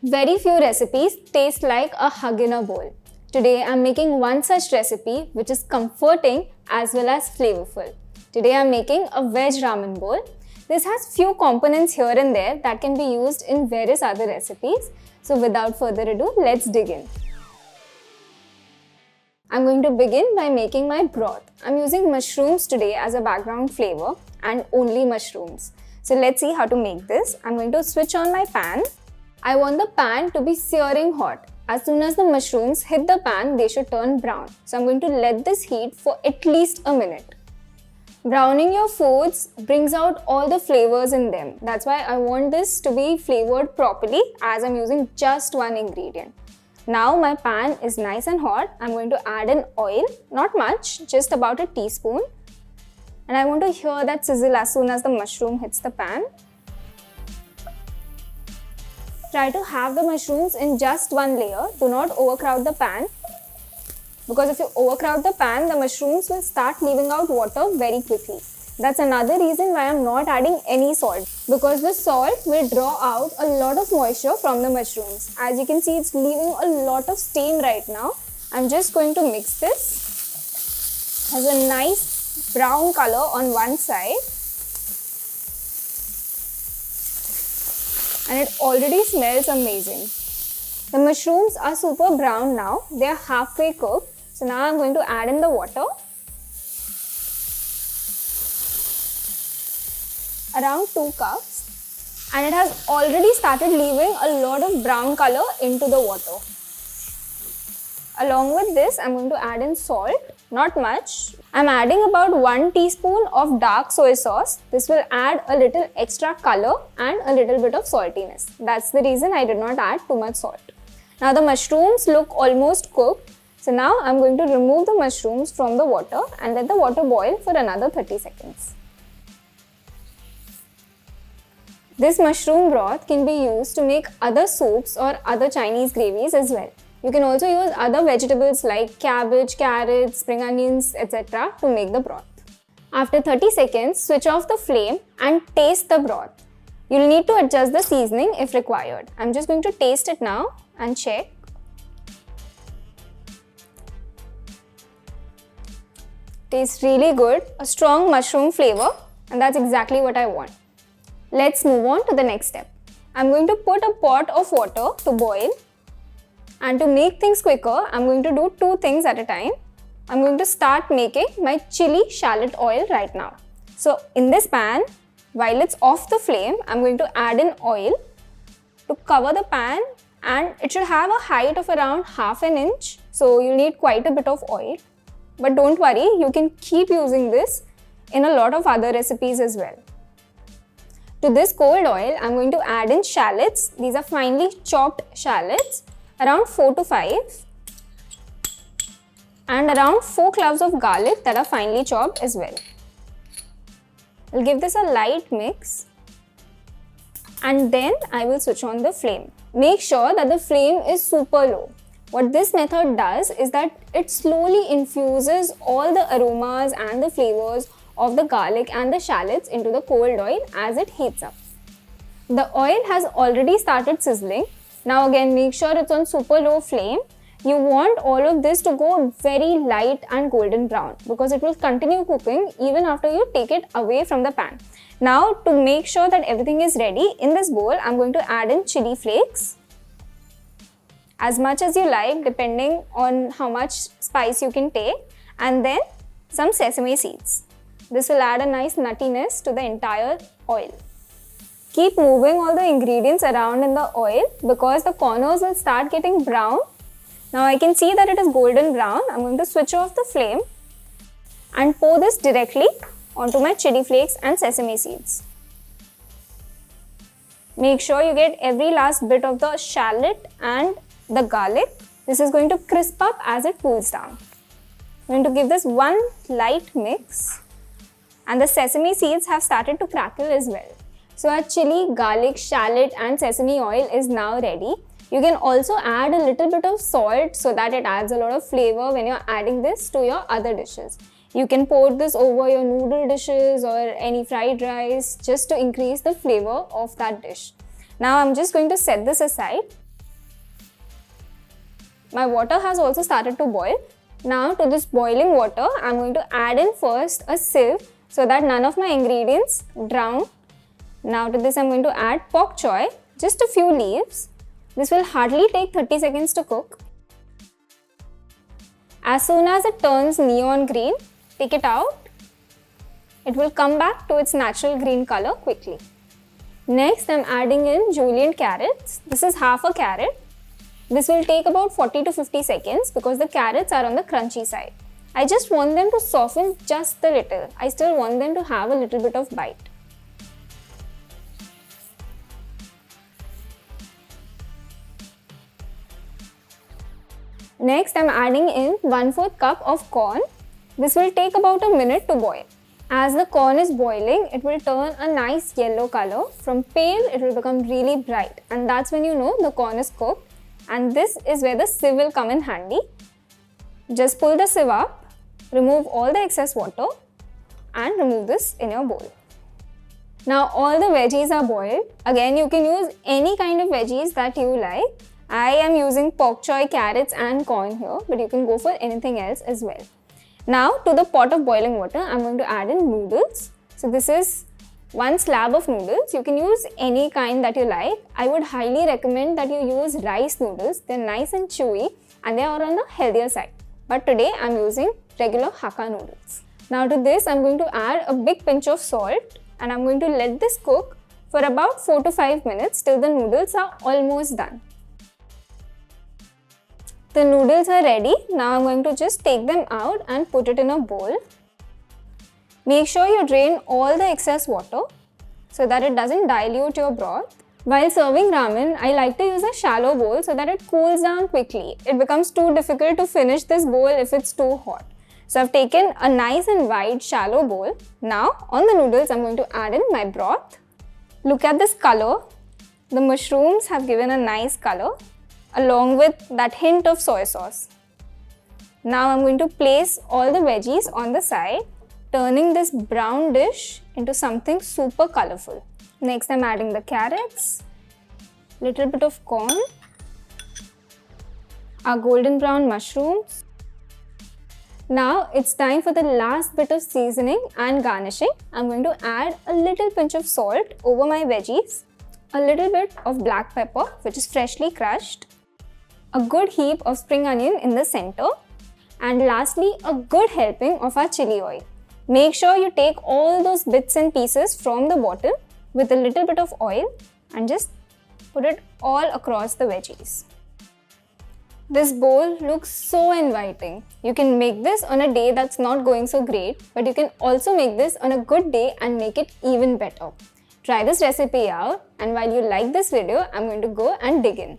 Very few recipes taste like a hug in a bowl. Today I'm making one such recipe which is comforting as well as flavorful. Today I'm making a veg ramen bowl. This has few components here and there that can be used in various other recipes. So without further ado, let's dig in. I'm going to begin by making my broth. I'm using mushrooms today as a background flavor and only mushrooms. So let's see how to make this. I'm going to switch on my pan. I want the pan to be searing hot. As soon as the mushrooms hit the pan, they should turn brown. So I'm going to let this heat for at least a minute. Browning your foods brings out all the flavors in them. That's why I want this to be flavored properly as I'm using just one ingredient. Now my pan is nice and hot. I'm going to add in oil, not much, just about a teaspoon. And I want to hear that sizzle as soon as the mushroom hits the pan. Try to have the mushrooms in just one layer. Do not overcrowd the pan. Because if you overcrowd the pan, the mushrooms will start leaving out water very quickly. That's another reason why I'm not adding any salt. Because the salt will draw out a lot of moisture from the mushrooms. As you can see, it's leaving a lot of steam right now. I'm just going to mix this. It has a nice brown color on one side. And it already smells amazing. The mushrooms are super brown now. They are halfway cooked. So now I'm going to add in the water. Around 2 cups. And it has already started leaving a lot of brown color into the water. Along with this, I'm going to add in salt. Not much. I'm adding about 1 teaspoon of dark soy sauce. This will add a little extra color and a little bit of saltiness. That's the reason I did not add too much salt. Now the mushrooms look almost cooked. So now I'm going to remove the mushrooms from the water and let the water boil for another 30 seconds. This mushroom broth can be used to make other soups or other Chinese gravies as well. You can also use other vegetables like cabbage, carrots, spring onions, etc. to make the broth. After 30 seconds, switch off the flame and taste the broth. You'll need to adjust the seasoning if required. I'm just going to taste it now and check. Tastes really good, a strong mushroom flavor, and that's exactly what I want. Let's move on to the next step. I'm going to put a pot of water to boil. And to make things quicker, I'm going to do 2 things at a time. I'm going to start making my chili shallot oil right now. So in this pan, while it's off the flame, I'm going to add in oil to cover the pan, and it should have a height of around ½ an inch. So you'll need quite a bit of oil. But don't worry, you can keep using this in a lot of other recipes as well. To this cold oil, I'm going to add in shallots. These are finely chopped shallots. Around 4 to 5 and around 4 cloves of garlic that are finely chopped as well. I'll give this a light mix and then I will switch on the flame. Make sure that the flame is super low. What this method does is that it slowly infuses all the aromas and the flavors of the garlic and the shallots into the cold oil as it heats up. The oil has already started sizzling. Now again, make sure it's on super low flame. You want all of this to go very light and golden brown because it will continue cooking even after you take it away from the pan. Now to make sure that everything is ready, in this bowl I'm going to add in chili flakes. As much as you like depending on how much spice you can take, and then some sesame seeds. This will add a nice nuttiness to the entire oil. Keep moving all the ingredients around in the oil because the corners will start getting brown. Now I can see that it is golden brown. I'm going to switch off the flame and pour this directly onto my chili flakes and sesame seeds. Make sure you get every last bit of the shallot and the garlic. This is going to crisp up as it cools down. I'm going to give this one light mix, and the sesame seeds have started to crackle as well. So our chili, garlic, shallot and sesame oil is now ready. You can also add a little bit of salt so that it adds a lot of flavor when you're adding this to your other dishes. You can pour this over your noodle dishes or any fried rice just to increase the flavor of that dish. Now I'm just going to set this aside. My water has also started to boil. Now to this boiling water, I'm going to add in first a sieve so that none of my ingredients drown. Now to this I'm going to add pak choy, just a few leaves. This will hardly take 30 seconds to cook. As soon as it turns neon green, take it out. It will come back to its natural green color quickly. Next, I'm adding in julienne carrots. This is half a carrot. This will take about 40 to 50 seconds because the carrots are on the crunchy side. I just want them to soften just a little. I still want them to have a little bit of bite. Next, I'm adding in 1/4 cup of corn. This will take about a minute to boil. As the corn is boiling, it will turn a nice yellow color. From pale, it will become really bright, and that's when you know the corn is cooked. And this is where the sieve will come in handy. Just pull the sieve up, remove all the excess water, and remove this in your bowl. Now all the veggies are boiled. Again, you can use any kind of veggies that you like. I am using pak choy, carrots and corn here, but you can go for anything else as well. Now to the pot of boiling water, I'm going to add in noodles. So this is 1 slab of noodles. You can use any kind that you like. I would highly recommend that you use rice noodles. They're nice and chewy and they are on the healthier side. But today I'm using regular Hakka noodles. Now to this, I'm going to add a big pinch of salt and I'm going to let this cook for about 4 to 5 minutes till the noodles are almost done. The noodles are ready. Now I'm going to just take them out and put it in a bowl. Make sure you drain all the excess water so that it doesn't dilute your broth. While serving ramen, I like to use a shallow bowl so that it cools down quickly. It becomes too difficult to finish this bowl if it's too hot. So I've taken a nice and wide shallow bowl. Now on the noodles, I'm going to add in my broth. Look at this color. The mushrooms have given a nice color, along with that hint of soy sauce. Now I'm going to place all the veggies on the side, turning this brown dish into something super colorful. Next, I'm adding the carrots, little bit of corn, our golden brown mushrooms. Now it's time for the last bit of seasoning and garnishing. I'm going to add a little pinch of salt over my veggies, a little bit of black pepper, which is freshly crushed, a good heap of spring onion in the center, and lastly a good helping of our chili oil. Make sure you take all those bits and pieces from the bottle with a little bit of oil and just put it all across the veggies. This bowl looks so inviting. You can make this on a day that's not going so great, but you can also make this on a good day and make it even better. Try this recipe out, and while you like this video, I'm going to go and dig in.